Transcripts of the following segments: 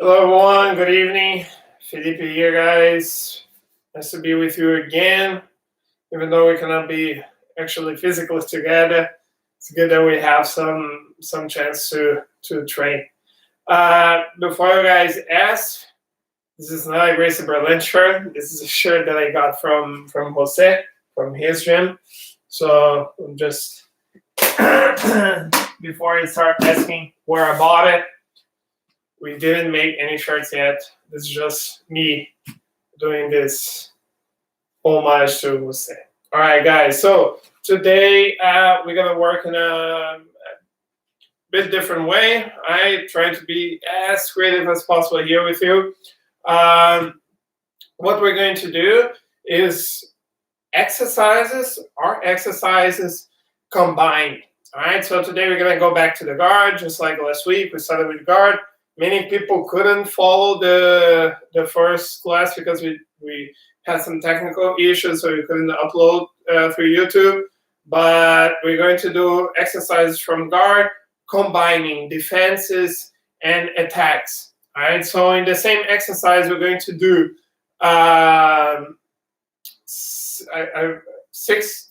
Hello everyone, good evening. Felipe here, guys. Nice to be with you again. Even though we cannot be actually physically together, it's good that we have some chance to train. Before you guys ask, this is not a Gracie Berlin shirt. This is a shirt that I got from Jose, from his gym. So I'm just before you start asking where I bought it, we didn't make any shirts yet. This is just me doing this homage to Jose. All right, guys. So today we're gonna work in a bit different way. I try to be as creative as possible here with you. What we're going to do is exercises combined. All right. So today we're gonna go back to the guard, just like last week. We started with guard. Many people couldn't follow the first class because we had some technical issues, so we couldn't upload through YouTube. But we're going to do exercises from guard, combining defenses and attacks. All right. So in the same exercise, we're going to do 6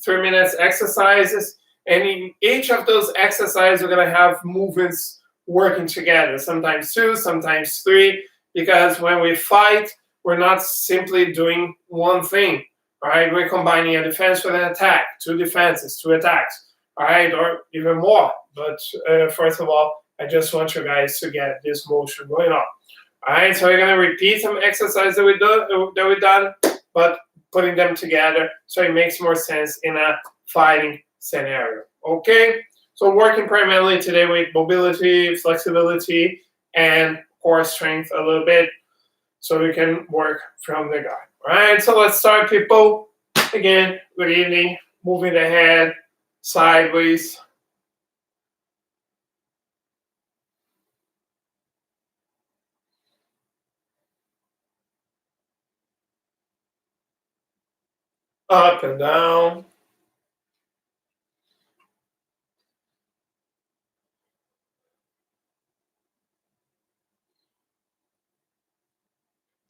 3-minute exercises, and in each of those exercises, we're going to have movements working together, sometimes 2, sometimes 3, because when we fight, we're not simply doing one thing, all right? We're combining a defense with an attack, 2 defenses, 2 attacks, all right, or even more. But first of all, I just want you guys to get this motion going on, all right? So we're gonna repeat some exercises that we've done, but putting them together so it makes more sense in a fighting scenario, okay? So working primarily today with mobility, flexibility, and core strength a little bit so we can work from the guard. All right, so let's start, people. Again, good evening. Moving the head sideways. Up and down.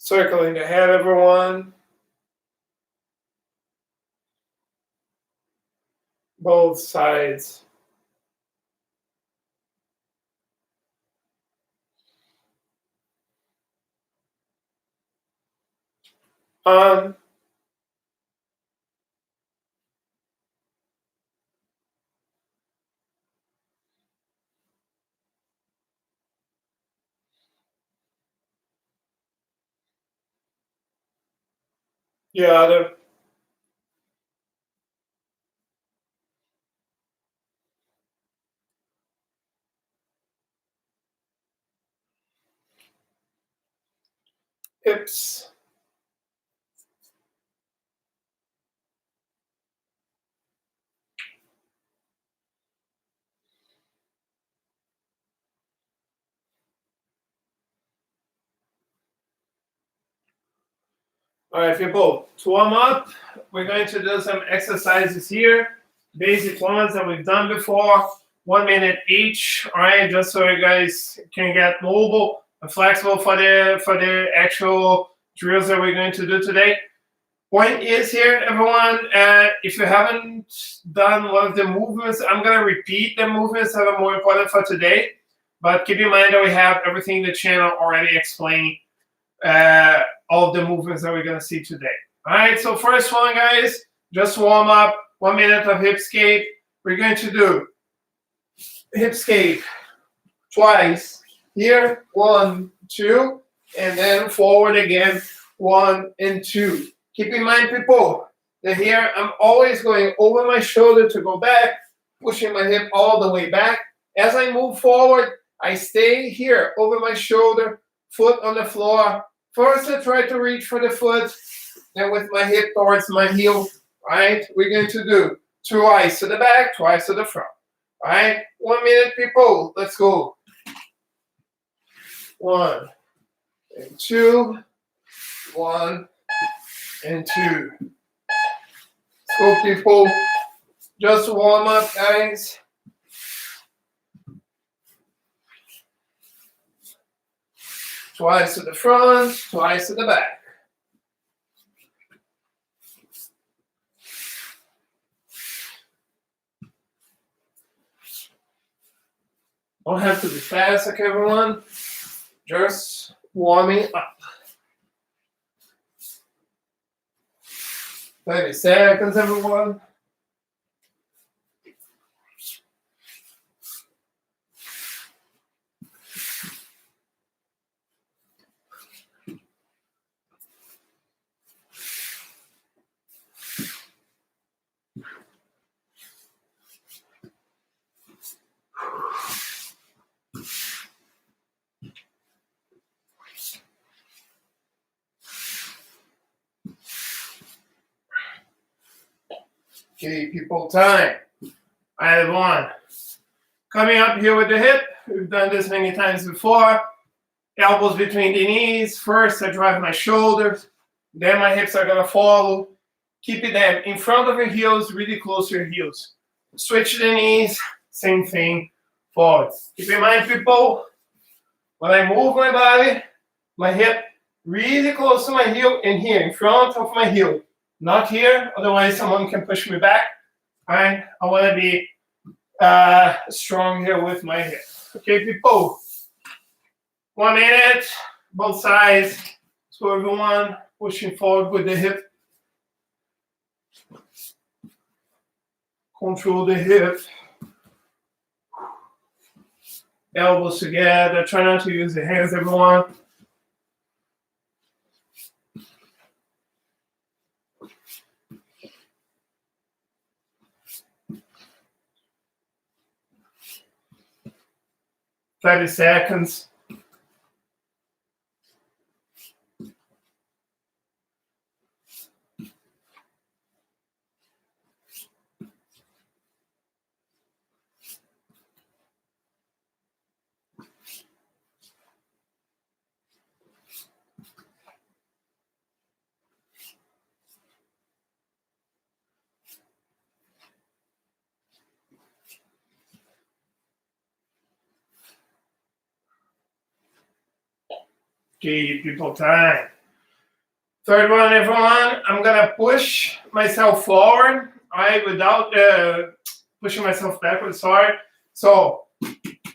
Circling the head, everyone. Both sides. On. The other. Hips. All right, people, to warm up, we're going to do some exercises here, basic ones that we've done before, 1 minute each, all right, just so you guys can get mobile and flexible for the actual drills that we're going to do today. Point is here, everyone, if you haven't done one of the movements, I'm going to repeat the movements that are more important for today, but keep in mind that we have everything in the channel already explaining all the movements that we're going to see today. All right, so first one, guys, just warm up, 1 minute of hip escape. We're going to do hip escape twice here, 1, 2, and then forward again, 1 and 2. Keep in mind, people, that here I'm always going over my shoulder to go back, pushing my hip all the way back. As I move forward, I stay here over my shoulder, foot on the floor. First, I try to reach for the foot, then with my hip towards my heel, right? We're going to do twice to the back, twice to the front, all right? 1 minute, people. Let's go. 1 and 2, 1 and 2. Let's go, people. Just warm up, guys. twice to the front, twice to the back. Don't have to be fast, okay, everyone? Just warming up. 30 seconds, everyone. Okay, people, time. I have one. Coming up here with the hip. We've done this many times before. Elbows between the knees. First, I drive my shoulders. Then my hips are going to follow. Keeping them in front of your heels, really close to your heels. Switch the knees. Same thing. Forward. Keep in mind, people, when I move my body, my hip really close to my heel and here, in front of my heel. Not here, otherwise someone can push me back. All right, I want to be strong here with my hip. Okay, people. 1 minute, both sides. So everyone pushing forward with the hip. Control the hip. Elbows together. Try not to use the hands, everyone. Thirty seconds. Okay, people, time. Third one, everyone. I'm gonna push myself forward, all right, without pushing myself backwards. Sorry. So,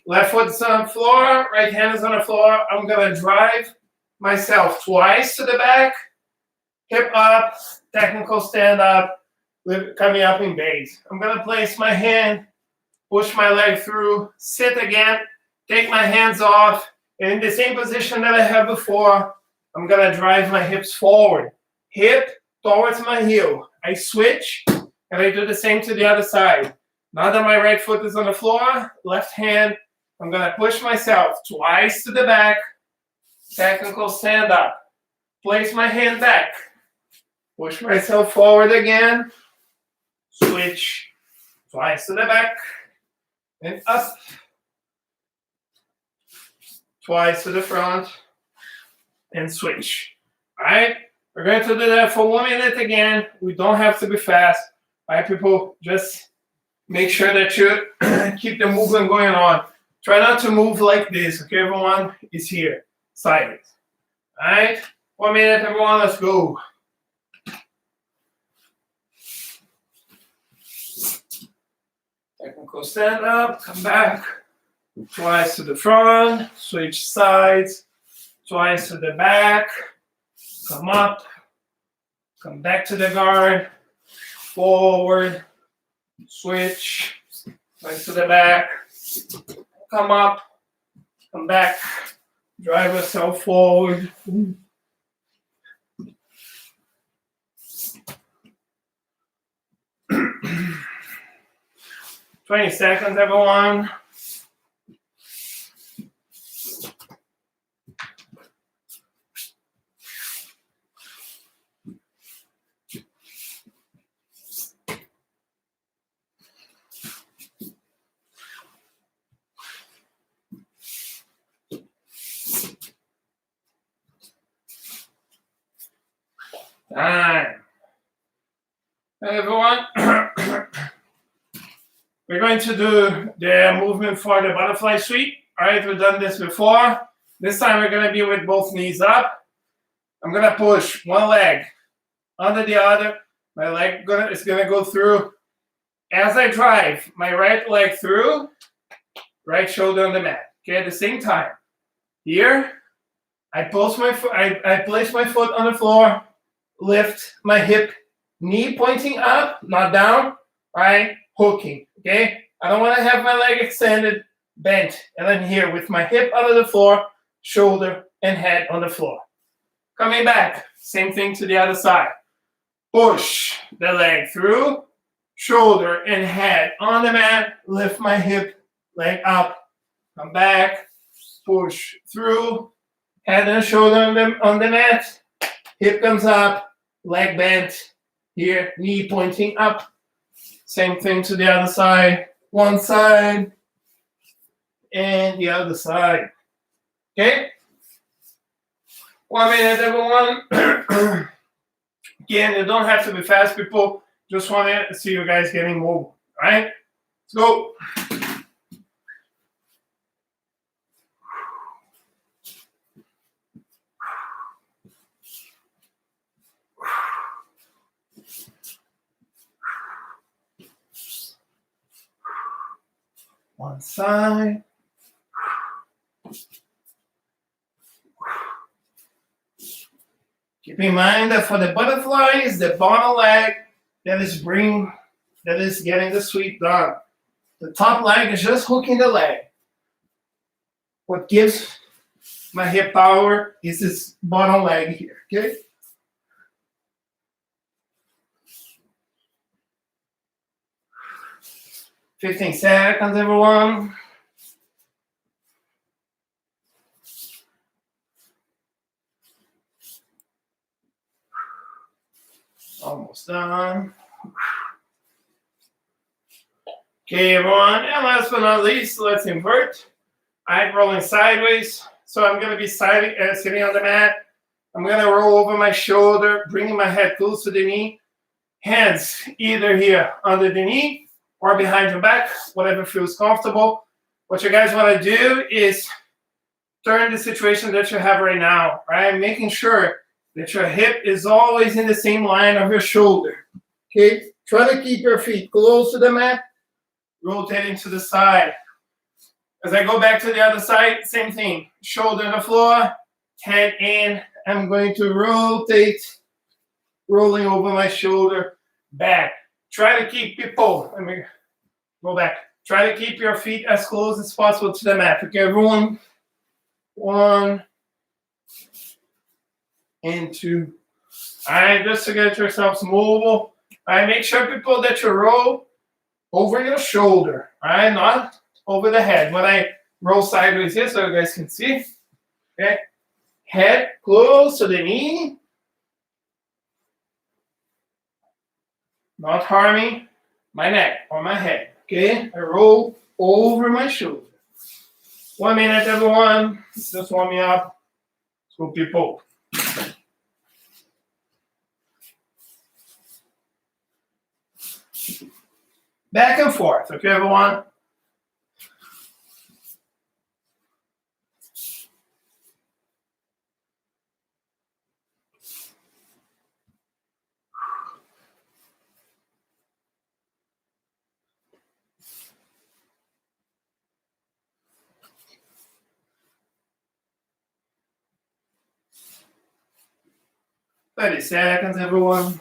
left foot's on the floor, right hand is on the floor. I'm gonna drive myself twice to the back, hip up, technical stand up, coming up in base. I'm gonna place my hand, push my leg through, sit again, take my hands off. And in the same position that I had before, I'm going to drive my hips forward. Hip towards my heel. I switch, and I do the same to the other side. Now that my right foot is on the floor, left hand, I'm going to push myself twice to the back. Technical stand up. Place my hand back. Push myself forward again. Switch twice to the back. And up. Twice to the front, and switch. All right, we're going to do that for 1 minute again. We don't have to be fast. All right, people, just make sure that you keep the movement going on. Try not to move like this, okay, everyone? Is here, silent. All right, 1 minute, everyone, let's go. Technical stand up, come back. Twice to the front, switch sides, twice to the back, come up, come back to the guard, forward, switch, twice to the back, come up, come back, drive yourself forward. 20 seconds, everyone. Time. Hey everyone, we're going to do the movement for the butterfly sweep. All right, we've done this before. This time we're gonna be with both knees up. I'm gonna push one leg under the other. My leg is gonna go through. As I drive my right leg through, right shoulder on the mat. Okay, at the same time. Here, I place my foot on the floor, lift my hip, knee pointing up, not down, right? Hooking, okay? I don't want to have my leg extended, bent, and then here with my hip out of the floor, shoulder and head on the floor. Coming back, same thing to the other side. Push the leg through, shoulder and head on the mat, lift my hip, leg up, come back, push through, head and shoulder on the mat, hip comes up, leg bent, here, knee pointing up. Same thing to the other side, one side and the other side. Okay? 1 minute, everyone. Again, you don't have to be fast, people. Just want to see you guys getting mobile. All right? Let's go. One side. Keep in mind that for the butterfly is the bottom leg that is getting the sweep done. The top leg is just hooking the leg. What gives my hip power is this bottom leg here, okay? "15 seconds, everyone. Almost done. Okay, everyone. And last but not least, let's invert. I'm rolling sideways. So I'm going to be sitting on the mat. I'm going to roll over my shoulder, bringing my head close to the knee. Hands either here under the knee or behind your back, whatever feels comfortable. What you guys want to do is turn the situation that you have right now, right? Making sure that your hip is always in the same line of your shoulder. Okay? Try to keep your feet close to the mat, rotating to the side. As I go back to the other side, same thing. Shoulder on the floor, head in. I'm going to rotate, rolling over my shoulder, back. Try to keep people, let me go back. Try to keep your feet as close as possible to the mat. Okay, everyone? 1 and 2. All right, just to get yourselves mobile. All right, make sure, people, that you roll over your shoulder. All right, not over the head. When I roll sideways here, so you guys can see. Okay, head close to the knee. Not harming my neck or my head. Okay, I roll over my shoulder. 1 minute, everyone. Just warm me up. Let's go, people. Back and forth, okay, everyone? "30 seconds, everyone.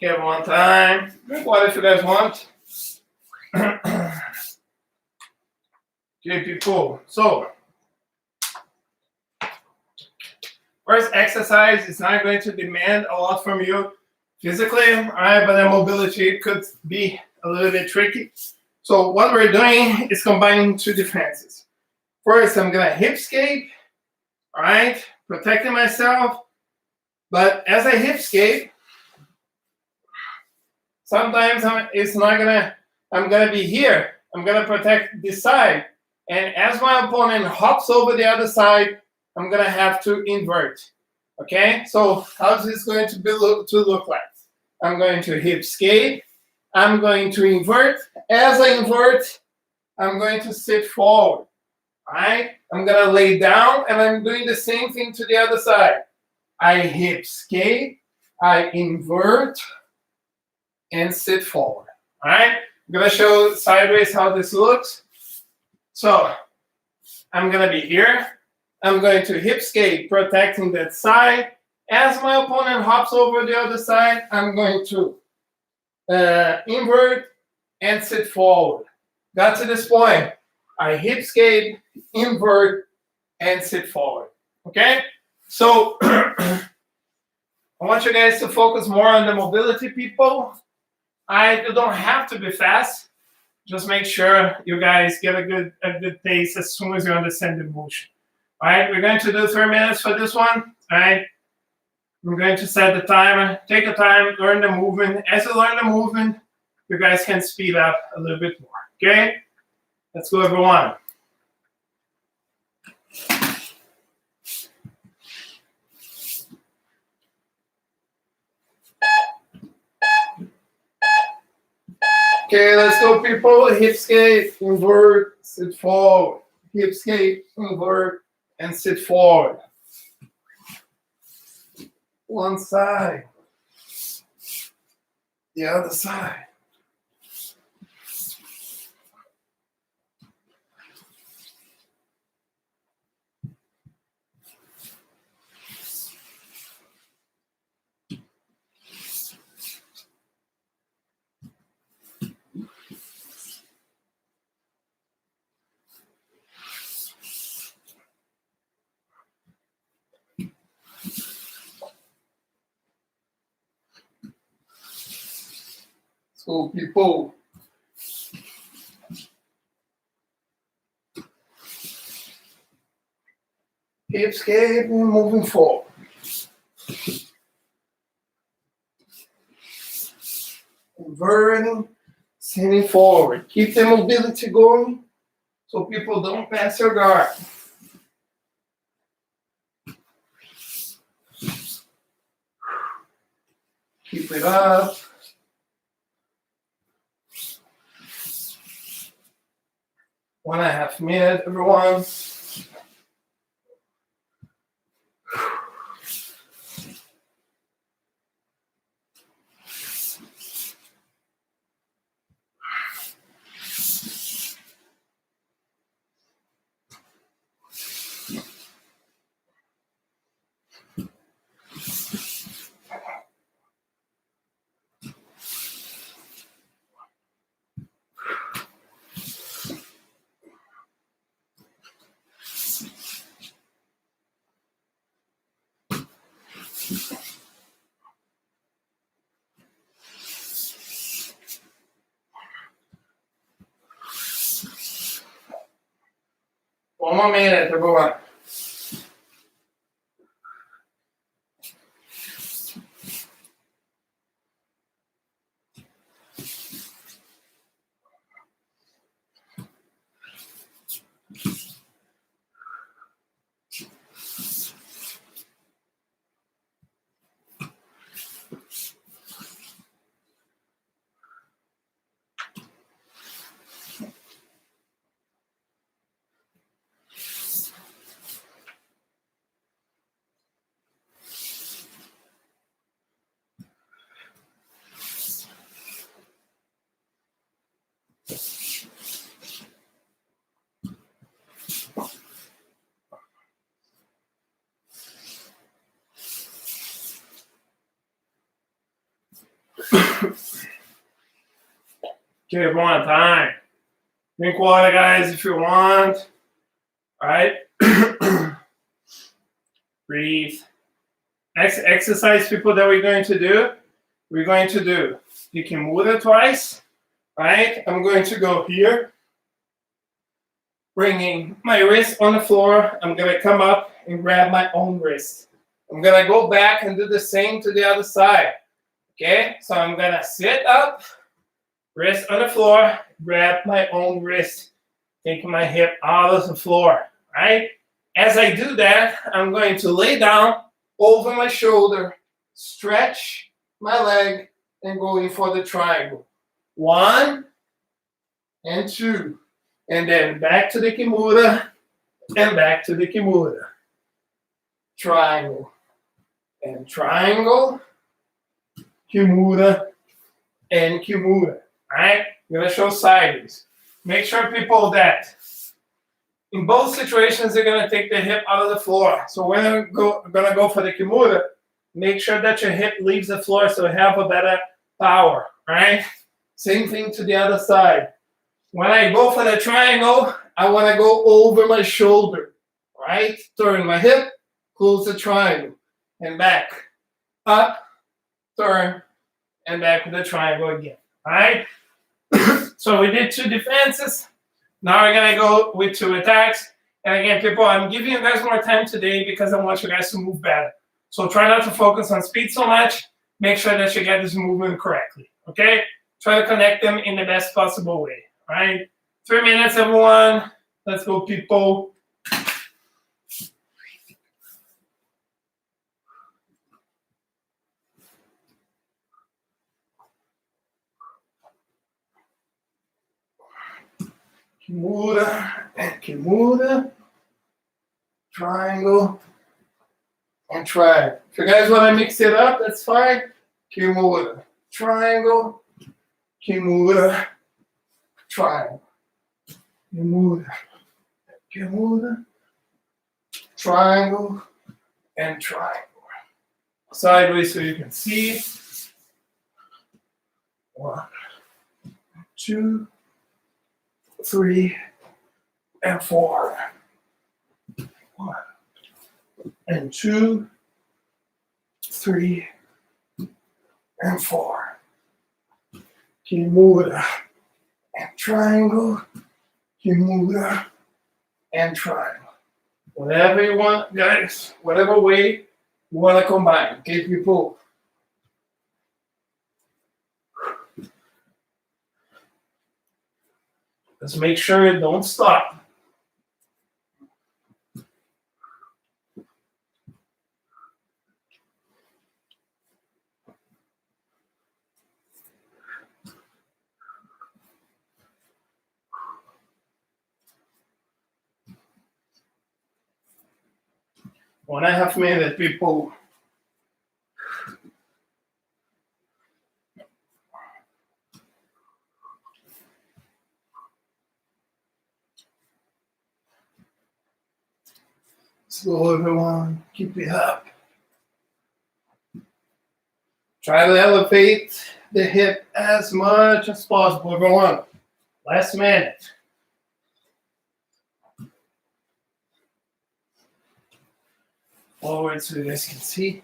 Okay, one time. Drink water if you guys want. Okay, people. So, first exercise is not going to demand a lot from you physically, all right, but the mobility could be a little bit tricky. So what we're doing is combining two defenses. First, I'm going to hip escape, all right, protecting myself. But as I hip skate, sometimes I'm gonna be here. I'm gonna protect this side. And as my opponent hops over the other side, I'm gonna have to invert. Okay, so how's this going to look like? I'm going to hip skate. I'm going to invert. As I invert, I'm going to sit forward. All right, I'm gonna lay down, and I'm doing the same thing to the other side. I hip skate, I invert, and sit forward. All right, I'm gonna show sideways how this looks. So I'm gonna be here. I'm going to hip skate, protecting that side. As my opponent hops over the other side, I'm going to invert and sit forward. Got to this point. I hip skate, invert, and sit forward. Okay? So I want you guys to focus more on the mobility, people. You don't have to be fast. Just make sure you guys get a good pace as soon as you understand the motion. All right, we're going to do 3 minutes for this one. All right, I'm going to set the timer. Take your time, learn the movement. As you learn the movement, you guys can speed up a little bit more. Okay, let's go, everyone. Okay, let's go, people. Hip skate, invert, sit forward. Hip skate, invert, and sit forward. One side. The other side. So, people, hip skate and moving forward. Inverting, sitting forward. Keep the mobility going so people don't pass your guard. Keep it up. One and a half minutes, everyone. One more minute, everyone. Okay, everyone, time. Drink water, guys, if you want. All right. Breathe. Exercise, people, that we're going to do. You can move it twice. All right. I'm going to go here, bringing my wrist on the floor. I'm going to come up and grab my own wrist. I'm gonna go back and do the same to the other side. Okay, so I'm gonna sit up, wrist on the floor, grab my own wrist, taking my hip out of the floor, right? As I do that, I'm going to lay down over my shoulder, stretch my leg, and go in for the triangle. 1 and 2. And then back to the Kimura, and back to the Kimura. Triangle, and triangle, Kimura, and Kimura. All right? I'm going to show sideways. Make sure, people, that in both situations, you're going to take the hip out of the floor. So when I'm going to go for the Kimura, make sure that your hip leaves the floor so you have a better power. All right? Same thing to the other side. When I go for the triangle, I want to go over my shoulder. Right? Turn my hip, close the triangle, and back. Up, turn, and back to the triangle again. All right? So we did 2 defenses. Now we're going to go with 2 attacks. And again, people, I'm giving you guys more time today because I want you guys to move better. So try not to focus on speed so much. Make sure that you get this movement correctly. Okay? Try to connect them in the best possible way. All right? 3 minutes, everyone. Let's go, people. Kimura and Kimura, triangle and triangle. If you guys want to mix it up, that's fine. Kimura, triangle, Kimura, triangle. Kimura, Kimura, triangle, and triangle. Sideways so you can see. 1, 2, 3, and 4. 1 and 2, 3, and 4. Kimura and triangle, Kimura and triangle. Whatever you want, guys, whatever way you want to combine. Okay, people? Let's make sure it don't stop. One and a half minutes, people. Slow, everyone. Keep it up. Try to elevate the hip as much as possible, everyone. Last minute. Forward so you guys can see.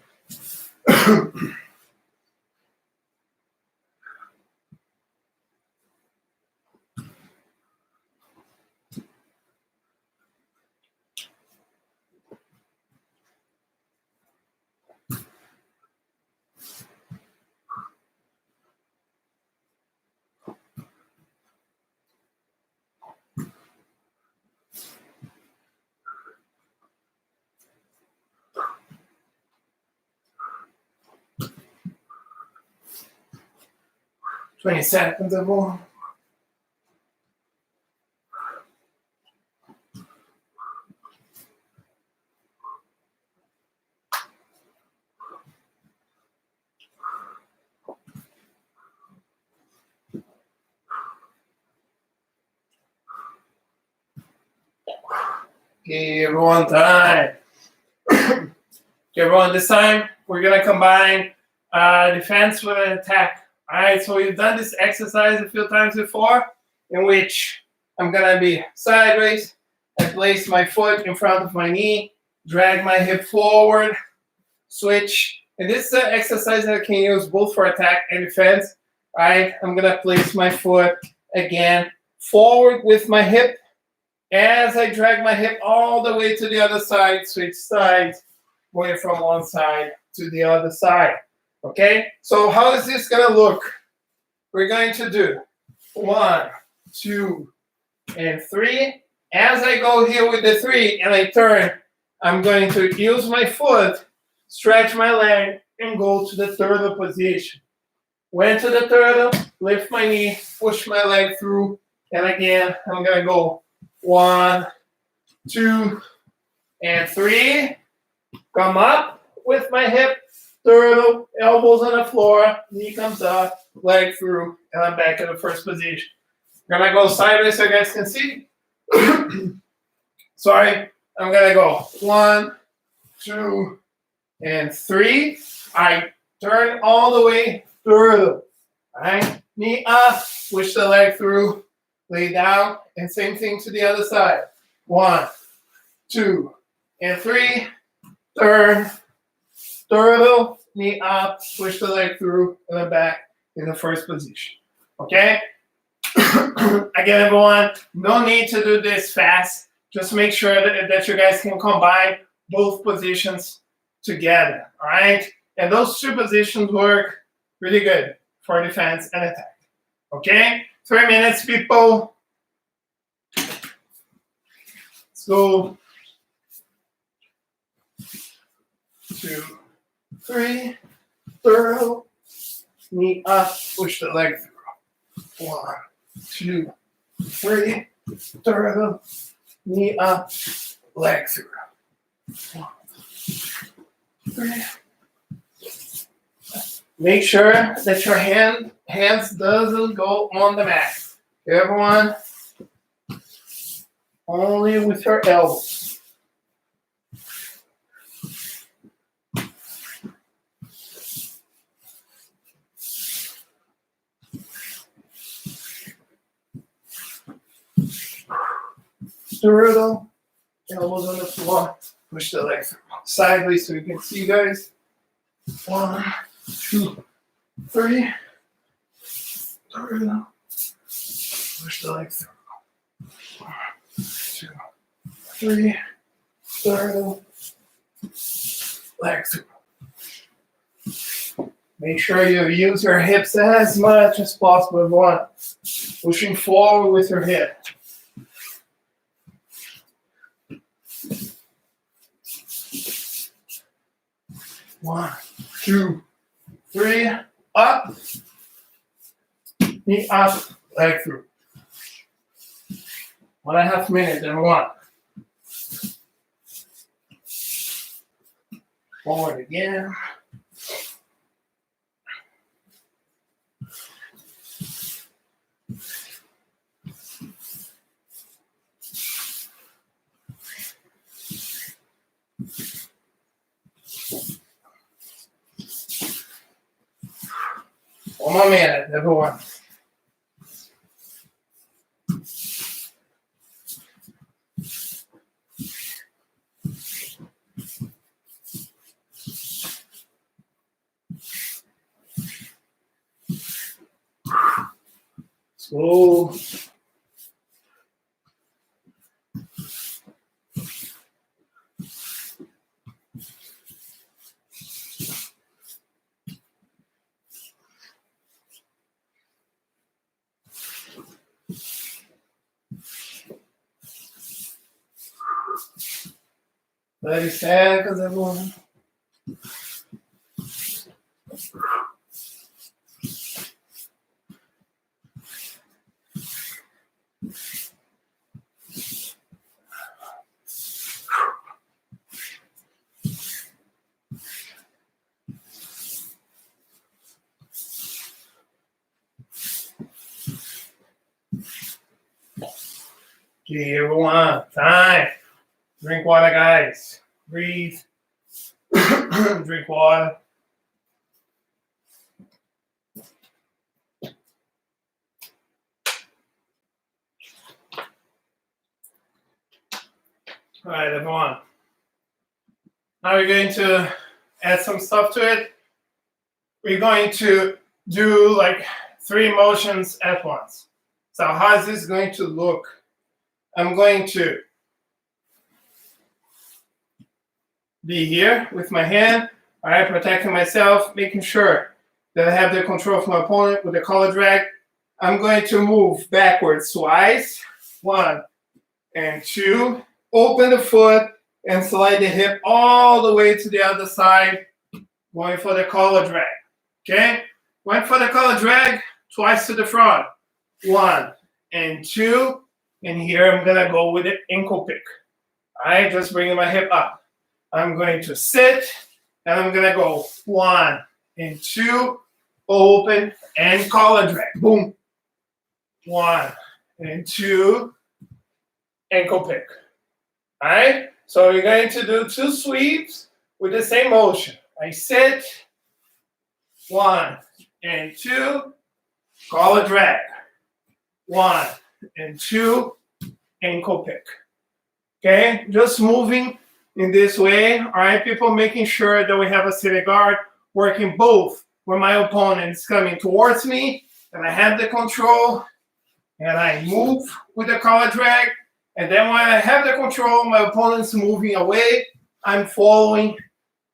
20 seconds, everyone. Okay, everyone, time. Okay, everyone, this time we're gonna combine defense with an attack. All right, so we've done this exercise a few times before, in which I'm gonna be sideways. I place my foot in front of my knee, drag my hip forward, switch. And this is an exercise that I can use both for attack and defense. All right, I'm gonna place my foot again forward with my hip. As I drag my hip all the way to the other side, switch sides, going from one side to the other side. Okay, so how is this gonna look? We're going to do 1, 2, and 3. As I go here with the 3 and I turn, I'm going to use my foot, stretch my leg, and go to the turtle position. Went to the turtle, lift my knee, push my leg through, and again, I'm gonna go 1, 2, and 3. Come up with my hip, turtle, elbows on the floor, knee comes up, leg through, and I'm back in the first position. I'm gonna go sideways so you guys can see. Sorry, I'm gonna go 1, 2, and 3. I turn all the way, turtle. All right, knee up, push the leg through, lay down, and same thing to the other side. 1, 2, and 3. Turn, turtle, knee up, push the leg through, and then back in the first position. Okay? Again, everyone, no need to do this fast. Just make sure that you guys can combine both positions together. All right? And those 2 positions work really good for defense and attack. Okay? 3 minutes, people. Let's go. 2, 3, turtle, knee up, push the leg through. 1, 2, 3, turtle, knee up, leg through. 1, 3. Make sure that your hands doesn't go on the mat. Everyone, only with your elbows. Turtle, elbows on the floor, push the leg sideways so you can see, guys. 1, 2, 3. Turtle, push the leg through. 1, 2, 3. Turtle, leg through. Make sure you use your hips as much as possible, everyone. Pushing forward with your hip. 1, 2, 3, up, knee up, leg through. 1.5 minutes, everyone. Forward again. One more minute, everyone. Slow. Very seconds, everyone. Okay, everyone, time. Drink water, guys. Breathe. Drink water. All right, everyone. Now we're going to add some stuff to it. We're going to do like 3 motions at once. So how is this going to look? I'm going to be here with my hand, all right, protecting myself, making sure that I have the control of my opponent with the collar drag. I'm going to move backwards twice. 1 and 2. Open the foot and slide the hip all the way to the other side, going for the collar drag. Okay? Went for the collar drag, twice to the front. 1 and 2. And here I'm going to go with the ankle pick. All right, just bringing my hip up. I'm going to sit, and I'm going to go 1 and 2, open, and collar drag. Boom. 1 and 2, ankle pick. All right, so you're going to do 2 sweeps with the same motion. I sit, 1 and 2, collar drag. 1 and 2, ankle pick. Okay, just moving in this way. All right, people, making sure that we have a seated guard, working both when my opponent is coming towards me, and I have the control, and I move with the collar drag. And then when I have the control, my opponent's moving away, I'm following,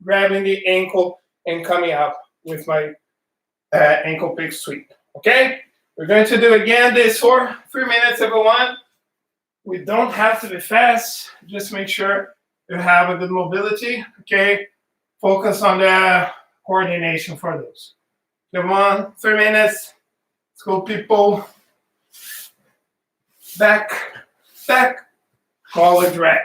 grabbing the ankle, and coming up with my ankle pick sweep. Okay, we're going to do again this for 3 minutes, everyone. We don't have to be fast. Just make sure you have a good mobility. Okay, focus on the coordination for those. Come on, 3 minutes. Let's go, people. Back, back, collar drag.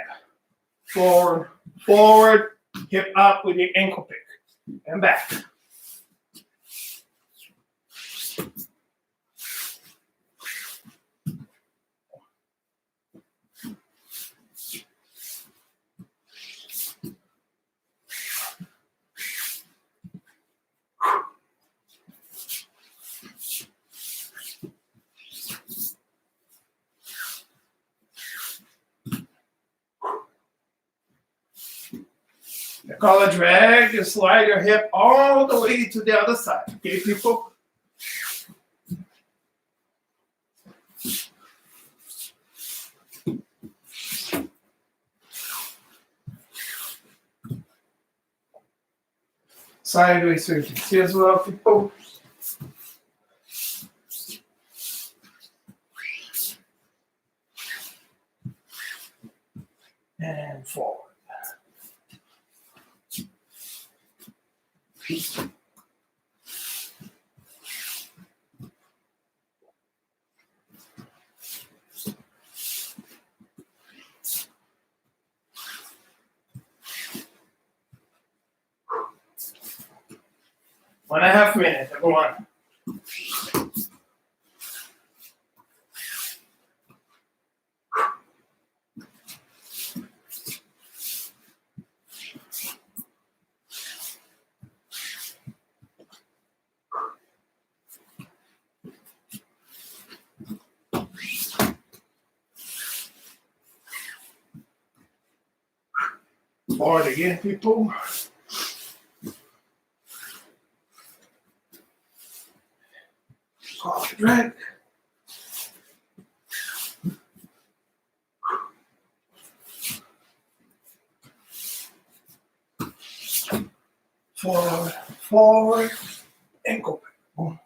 Forward, forward, hip up with the ankle pick. And back. The collar drag, you slide your hip all the way to the other side. Okay, people? Sideways so you can see as well, people. And forward. One and a half minutes, everyone. Forward again, people. Collar drag. Forward, forward, ankle. Boom.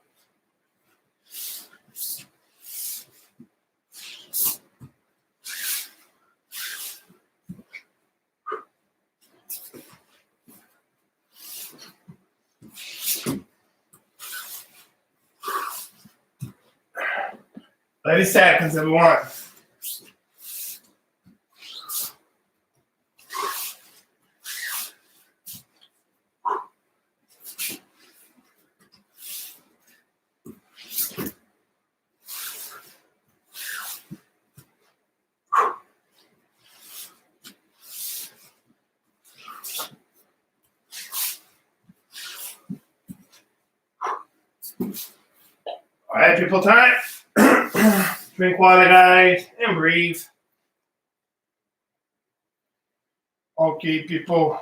Thirty seconds, everyone. All right, people, time. Drink water, guys, and breathe. Okay, people.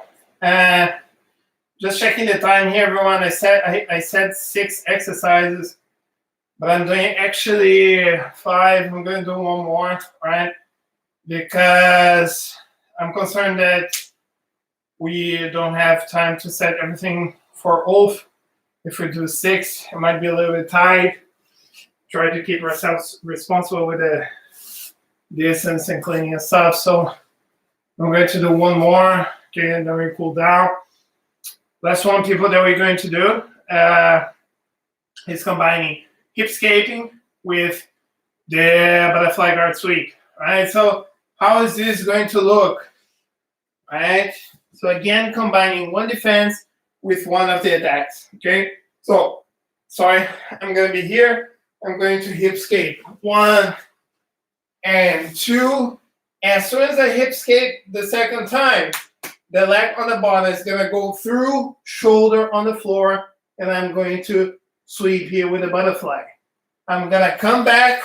Just checking the time here, everyone. I said 6 exercises, but I'm doing actually 5. I'm going to do one more, right? Because I'm concerned that we don't have time to set everything for off. If we do 6, it might be a little bit tight. Try to keep ourselves responsible with the distance and cleaning and stuff. So I'm going to do one more, okay, and then we cool down. Last one, people, that we're going to do is combining hip escaping with the butterfly guard sweep. All right, so how is this going to look? All right, so again, combining one defense with one of the attacks. Okay, so sorry, I'm going to be here. I'm going to hip escape 1 and 2. As soon as I hip escape the second time, the leg on the bottom is going to go through, shoulder on the floor, and I'm going to sweep here with a butterfly. I'm going to come back,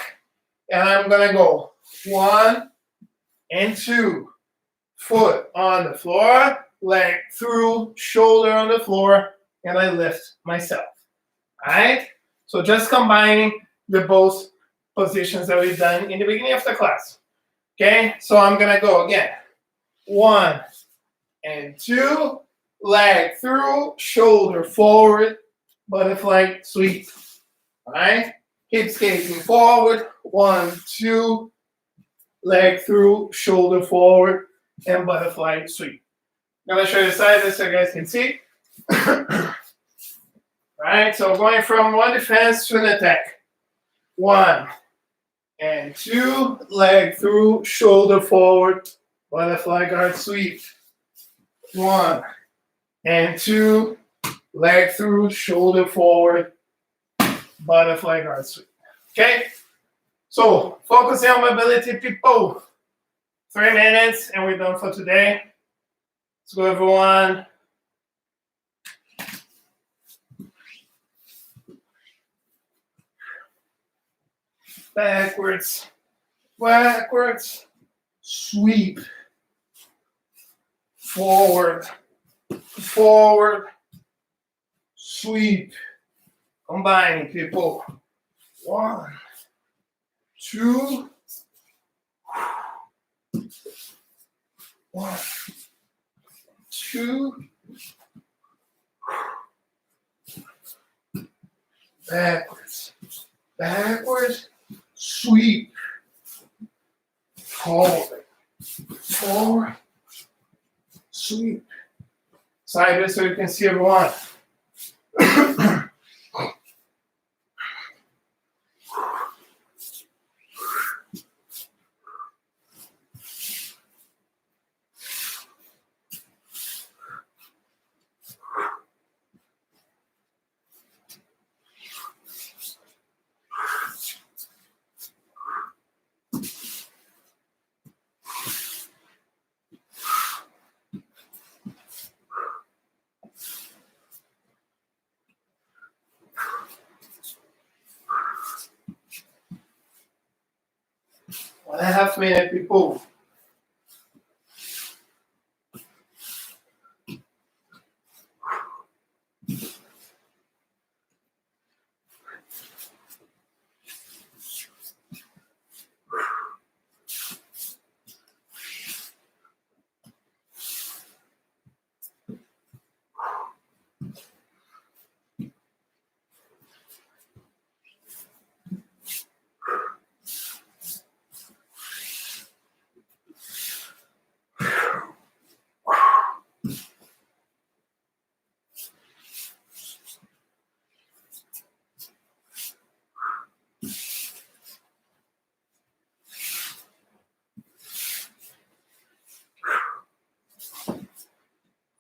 and I'm going to go 1 and 2. Foot on the floor, leg through, shoulder on the floor, and I lift myself. All right? So just combining the both positions that we've done in the beginning of the class. Okay? So I'm going to go again. 1 and 2, leg through, shoulder forward, butterfly sweep. All right? Hip escaping forward, 1, 2, leg through, shoulder forward, and butterfly sweep. I'm going to show you the side so you guys can see. Right, so going from one defense to an attack. 1 and 2, leg through, shoulder forward, butterfly guard sweep. 1 and 2, leg through, shoulder forward, butterfly guard sweep. Okay, so focusing on mobility, people. 3 minutes and we're done for today. Let's go, everyone. Backwards, backwards, sweep, forward, forward, sweep. Combining, people. 1, 2, 1, 2, backwards, backwards, sweep, forward, forward, sweep. Sideways so you can see everyone. One and a half minute, people.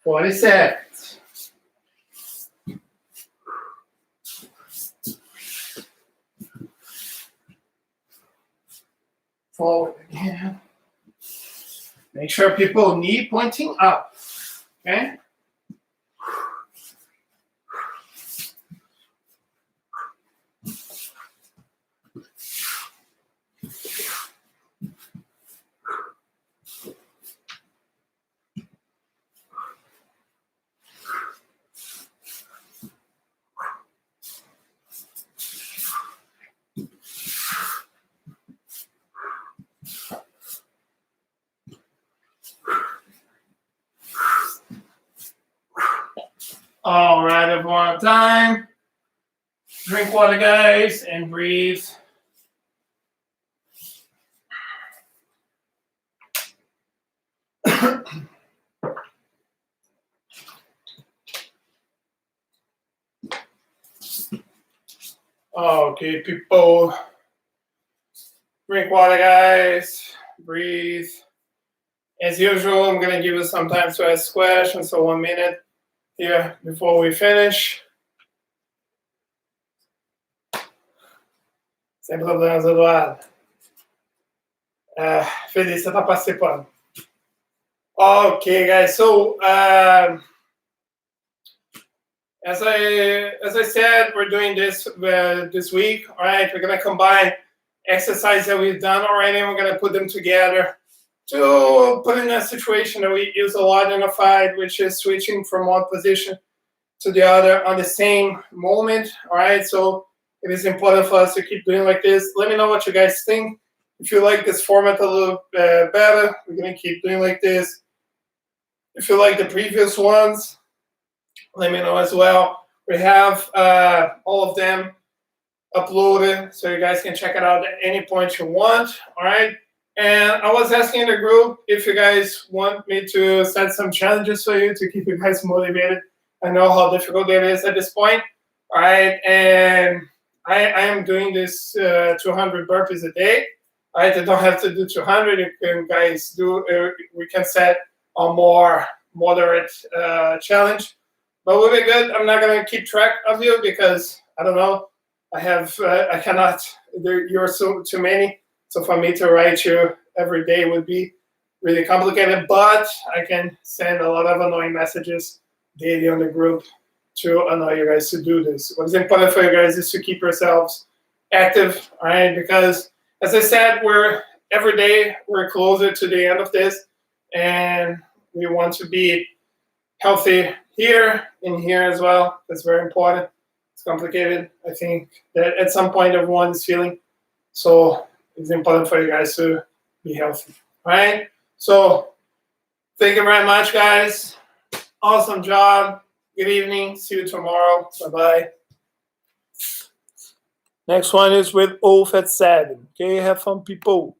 Forty seconds. Forward again. Make sure people knee pointing up. Okay? All right, one more time. Drink water, guys, and breathe. Okay, people. Drink water, guys. Breathe. As usual, I'm going to give you some time to ask questions, so 1 minute here before we finish. Sem problemas, Eduardo. Feliz, você está participando. Okay, guys. So, as I said, we're doing this this week. All right, we're going to combine exercises that we've done already, and we're going to put them together to put in a situation that we use a lot in a fight, which is switching from one position to the other on the same moment. All right, so it is important for us to keep doing like this. Let me know what you guys think. If you like this format a little better, we're going to keep doing like this. If you like the previous ones, let me know as well. We have all of them uploaded, so you guys can check it out at any point you want. All right. And I was asking in the group if you guys want me to set some challenges for you to keep you guys motivated. I know how difficult it is at this point. All right. And I am doing this 200 burpees a day. All right. I don't have to do 200. You can guys do. We can set a more moderate challenge. But we'll be good. I'm not gonna keep track of you because I don't know. I cannot. You're too many. So for me to write you every day would be really complicated. But I can send a lot of annoying messages daily on the group to annoy you guys to do this. What's important for you guys is to keep yourselves active, all right? Because as I said, every day we're closer to the end of this, and we want to be healthy here and here as well. That's very important. It's complicated. I think that at some point everyone is feeling. So it's important for you guys to be healthy. All right? So thank you very much, guys. Awesome job. Good evening. See you tomorrow. Bye-bye. Next one is with Ulf at 7. Okay, have fun, people.